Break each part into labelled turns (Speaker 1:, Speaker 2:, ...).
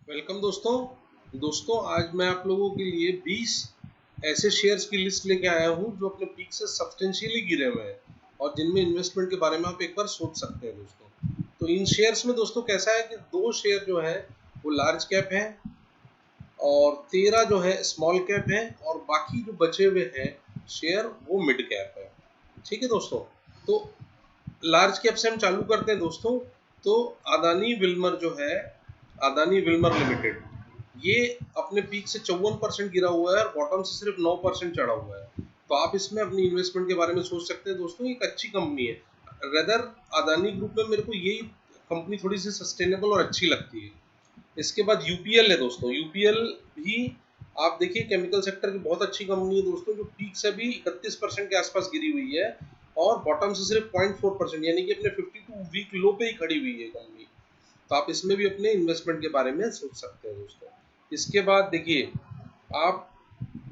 Speaker 1: Welcome दोस्तों आज मैं आप लोगों के लिए 20 ऐसे शेयर्स की लिस्ट लेके आया हूं जो अपने पीक से सब्सटेंशियली गिरे हुए हैं और जिनमें इन्वेस्टमेंट के बारे में आप एक बार सोच सकते हैं दोस्तों। तो इन शेयर्स में दोस्तों कैसा है कि दो शेयर जो है वो लार्ज कैप है और 13 जो है स्मॉल कैप है और बाकी जो बचे हुए हैं शेयर वो मिड कैप है। ठीक है दोस्तों, तो लार्ज कैप से हम चालू करते हैं दोस्तों। तो अदानी विल्मर जो है, अदानी विल्मर लिमिटेड, ये अपने पीक से 54% गिरा हुआ है और बॉटम से सिर्फ 9% चढ़ा हुआ है। तो आप इसमें अपनी इन्वेस्टमेंट के बारे में सोच सकते हैं दोस्तों। एक अच्छी कंपनी है, रेदर अदानी ग्रुप में मेरे को यही कंपनी थोड़ी सी सस्टेनेबल और अच्छी लगती है। इसके बाद यूपीएल है दोस्तों। यूपीएल भी आप देखिए केमिकल सेक्टर की बहुत अच्छी कंपनी है दोस्तों, जो पीक से भी 31% के आसपास गिरी हुई है और बॉटम से सिर्फ 0.4% यानी कि अपने 52 वीक लो पे ही खड़ी हुई है कंपनी। तो आप इसमें भी अपने इन्वेस्टमेंट के बारे में सोच सकते हैं दोस्तों। इसके बाद देखिए आप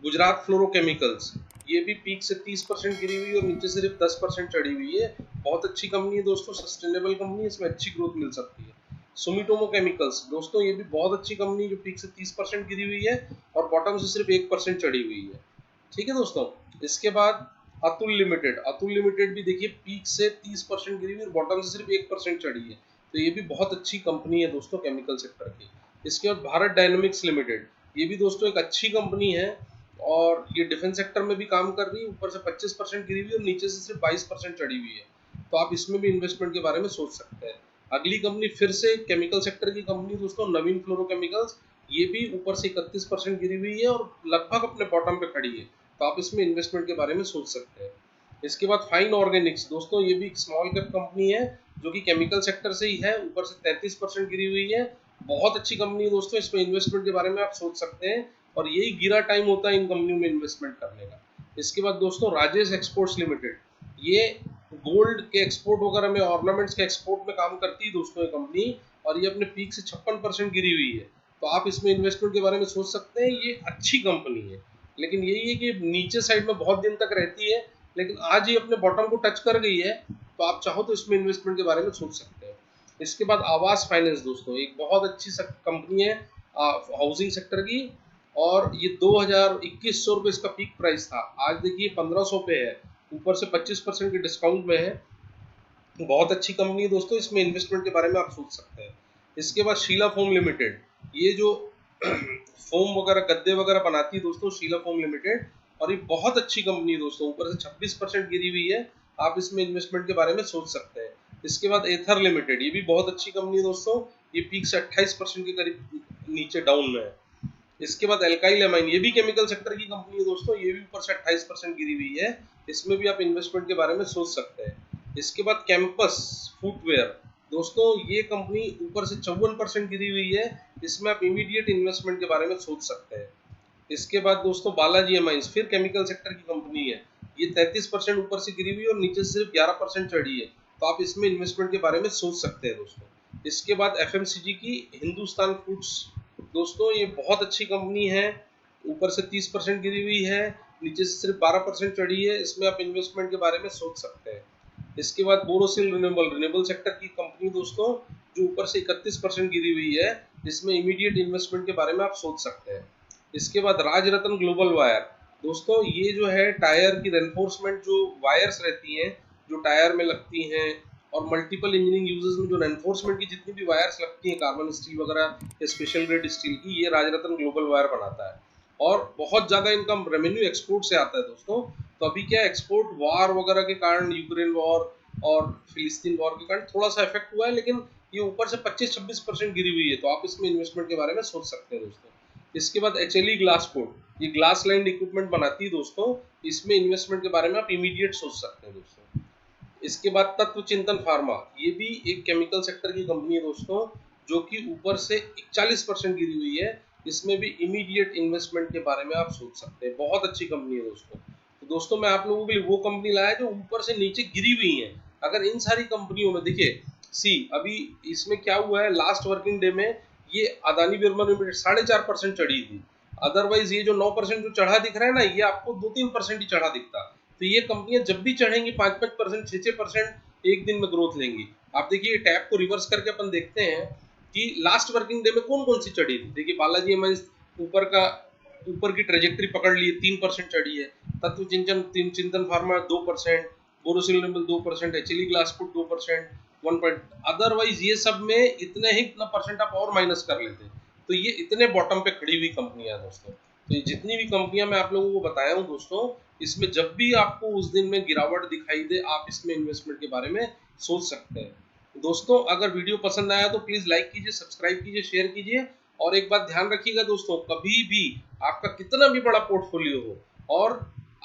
Speaker 1: गुजरात फ्लोरोकेमिकल्स, ये भी पीक से 30% गिरी हुई और नीचे सिर्फ 10% चढ़ी हुई है। बहुत अच्छी कंपनी है दोस्तों, सस्टेनेबल कंपनी है, इसमें अच्छी ग्रोथ मिल सकती है। सुमिटोमो केमिकल्स दोस्तों, ये भी बहुत अच्छी कंपनी जो पीक से 30% गिरी हुई है और बॉटम से सिर्फ 1% चढ़ी हुई है। ठीक है दोस्तों। इसके बाद अतुल लिमिटेड, अतुल लिमिटेड भी देखिए पीक से 30% गिरी हुई और बॉटम से सिर्फ 1% चढ़ी है। तो ये भी बहुत अच्छी कंपनी है दोस्तों केमिकल सेक्टर की। इसके बाद भारत डायनेमिक्स लिमिटेड, ये भी दोस्तों एक अच्छी कंपनी है और ये डिफेंस सेक्टर में भी काम कर रही है। ऊपर से 25% गिरी हुई है और नीचे से सिर्फ 22% चढ़ी हुई है। तो आप इसमें भी इन्वेस्टमेंट के बारे में सोच सकते हैं। अगली कंपनी फिर से केमिकल सेक्टर की कंपनी दोस्तों, नवीन फ्लोरोकेमिकल्स, ये भी ऊपर से 31% गिरी हुई है और लगभग अपने बॉटम पे खड़ी है। तो आप इसमें इन्वेस्टमेंट के बारे में सोच सकते हैं। इसके बाद फाइन ऑर्गेनिक्स दोस्तों, ये भी एक स्मॉल कैप कंपनी है जो कि केमिकल सेक्टर से ही है। ऊपर से 33% गिरी हुई है। बहुत अच्छी कंपनी है दोस्तों, इसमें इन्वेस्टमेंट के बारे में आप सोच सकते हैं और यही गिरा टाइम होता है इन कंपनियों में इन्वेस्टमेंट करने का। इसके बाद दोस्तों राजेश एक्सपोर्ट्स लिमिटेड, ये गोल्ड के एक्सपोर्ट वगैरह में, ऑर्नामेंट्स के एक्सपोर्ट में काम करती है दोस्तों ये कंपनी, और ये अपने पीक से 56% गिरी हुई है। तो आप इसमें इन्वेस्टमेंट के बारे में सोच सकते हैं। ये अच्छी कंपनी है, लेकिन यही है कि नीचे साइड में बहुत दिन तक रहती है, लेकिन आज ही अपने बॉटम को टच कर गई है। तो आप चाहो तो इसमें इन्वेस्टमेंट के बारे में सोच सकते हैं। इसके बाद आवास फाइनेंस दोस्तों, एक बहुत अच्छी कंपनी है हाउसिंग सेक्टर की, और ये 2100 रुपये इसका पीक प्राइस था। आज देखिए 1500 पे है, ऊपर से 25% के डिस्काउंट में है। बहुत अच्छी कंपनी है दोस्तों, इसमें इन्वेस्टमेंट के बारे में आप सोच सकते हैं। इसके बाद शीला फोम लिमिटेड, ये जो फोम वगैरह, गद्दे वगैरह बनाती है दोस्तों, शीला फोम लिमिटेड, और ये बहुत अच्छी कंपनी है दोस्तों, ऊपर से 26% गिरी हुई है। आप इसमें इन्वेस्टमेंट के बारे में सोच सकते हैं। इसके बाद एथर लिमिटेड, ये भी बहुत अच्छी कंपनी है दोस्तों, ये पीक से 28% के करीब नीचे डाउन में है। इसके बाद एल्काइल एमाइन, ये भी केमिकल सेक्टर की कंपनी है दोस्तों, ये भी ऊपर से 28% गिरी हुई है। इसमें भी आप इन्वेस्टमेंट के बारे में सोच सकते हैं। इसके बाद कैंपस फुटवेयर दोस्तों, ये कंपनी ऊपर से 54% गिरी हुई है। इसमें आप इमीडिएट इन्वेस्टमेंट के बारे में सोच सकते हैं। इसके बाद दोस्तों बालाजी एमाइंस, फिर केमिकल सेक्टर की कंपनी है, ये 33% ऊपर से गिरी हुई है और नीचे से सिर्फ 11% चढ़ी है। तो आप इसमें इन्वेस्टमेंट के बारे में सोच सकते हैं दोस्तों। इसके बाद एफएमसीजी की हिंदुस्तान फूड्स दोस्तों, ये बहुत अच्छी कंपनी है, ऊपर से 30% गिरी हुई है, नीचे से सिर्फ 12% चढ़ी है। इसमें आप इन्वेस्टमेंट के बारे में सोच सकते हैं। इसके बाद बोरोसिल रिन्यूएबल सेक्टर की कंपनी दोस्तों, जो ऊपर से 31% गिरी हुई है, इसमें इमीडिएट इन्वेस्टमेंट के बारे में आप सोच सकते हैं। इसके बाद राजरत्न ग्लोबल वायर दोस्तों, ये जो है टायर की रेनफोर्समेंट जो वायर्स रहती हैं, जो टायर में लगती हैं, और मल्टीपल इंजीनियरिंग यूजेस में जो रेनफोर्समेंट की जितनी भी वायर्स लगती हैं, कार्बन स्टील वगैरह या स्पेशल ग्रेड स्टील की, ये राजरत्न ग्लोबल वायर बनाता है। और बहुत ज़्यादा इनकम रेवेन्यू एक्सपोर्ट से आता है दोस्तों। तो अभी क्या एक्सपोर्ट वार वगैरह के कारण, यूक्रेन वॉर और फिलिस्तीन वॉर के कारण थोड़ा सा इफेक्ट हुआ है, लेकिन ये ऊपर से 25-26% गिरी हुई है। तो आप इसमें इन्वेस्टमेंट के बारे में सोच सकते हैं दोस्तों। इसके बाद एचएलई ग्लासकोट, ये ग्लास लाइन इक्विपमेंट बनाती है दोस्तों, इसमें इन्वेस्टमेंट के बारे में आप इमीडिएट सोच सकते हैं दोस्तों। इसके बाद तत्व चिंतन फार्मा, ये भी एक केमिकल सेक्टर की कंपनी है दोस्तों, जो कि ऊपर से 41% गिरी हुई है। इसमें भी इमीडिएट इन्वेस्टमेंट के बारे में आप सोच सकते हैं। बहुत अच्छी कंपनी है दोस्तों। तो दोस्तों मैं आप लोगों के लिए वो कंपनी लाया जो ऊपर से नीचे गिरी हुई है। अगर इन सारी कंपनियों में देखिए, अभी इसमें क्या हुआ है, लास्ट वर्किंग डे में ये अदानी बिरमा लिमिटेड 4.5% चढ़ी थी। अदरवाइज ये जो 9% जो चढ़ा दिख रहा है ना, ये आपको 2-3% ही चढ़ा दिखता। तो ये कंपनियां जब भी चढ़ेंगी 5-5%, 6-6% एक दिन में ग्रोथ लेंगी। आप देखिए टैब को रिवर्स करके अपन देखते हैं कि लास्ट वर्किंग डे में कौन कौन सी चढ़ी थी। देखिए बालाजी एमाइंस ऊपर की ट्रेजेक्टरी पकड़ ली, 3% चढ़ी है। तत्व चिंतन pharma 2%, Borosil 2%, HLE Glascoat 2%, 1 otherwise ये सब में इतना परसेंट आप और माइनस कर लेते। तो ये इतने बॉटम पे खड़ी हुई कंपनियां दोस्तों। तो ये जितनी भी कंपनियां मैं आप लोगों को बताया हूँ दोस्तों, इसमें जब भी आपको उस दिन में गिरावट दिखाई दे, आप इसमें इन्वेस्टमेंट के बारे में सोच सकते हैं। दोस्तों अगर वीडियो पसंद आया तो प्लीज लाइक कीजिए, सब्सक्राइब कीजिए, शेयर कीजिए। और एक बात ध्यान रखिएगा दोस्तों, कभी भी आपका कितना भी बड़ा पोर्टफोलियो हो और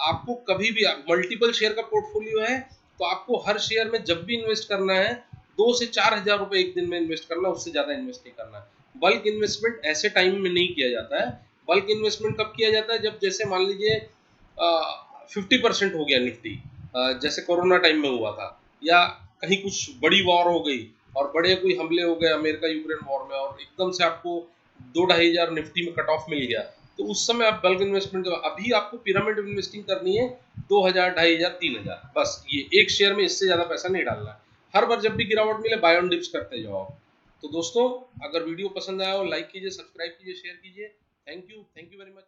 Speaker 1: आपको कभी भी मल्टीपल शेयर का पोर्टफोलियो है, तो आपको हर शेयर में जब भी इन्वेस्ट करना है 2 से 4 हजार रुपए एक दिन में इन्वेस्ट करना, उससे ज्यादा इन्वेस्ट नहीं करना है। बल्क इन्वेस्टमेंट ऐसे टाइम में नहीं किया जाता है। बल्क इन्वेस्टमेंट कब किया जाता है, जब जैसे मान लीजिए 50% हो गया निफ्टी, जैसे कोरोना टाइम में हुआ था, या कहीं कुछ बड़ी वॉर हो गई और बड़े कोई हमले हो गए अमेरिका यूक्रेन वॉर में, और एकदम से आपको 2-2.5 हजार निफ्टी में कट ऑफ मिल गया, तो उस समय आप बल्क इन्वेस्टमेंट, अभी आपको पिरामिड इन्वेस्टिंग करनी है 2 हजार, 2.5 हजार, 3 हजार, बस ये एक शेयर में इससे ज्यादा पैसा नहीं डालना है। हर बार जब भी गिरावट मिले बाय ऑन डिप्स करते जाओ आप। तो दोस्तों अगर वीडियो पसंद आया हो लाइक कीजिए, सब्सक्राइब कीजिए, शेयर कीजिए। Thank you very much.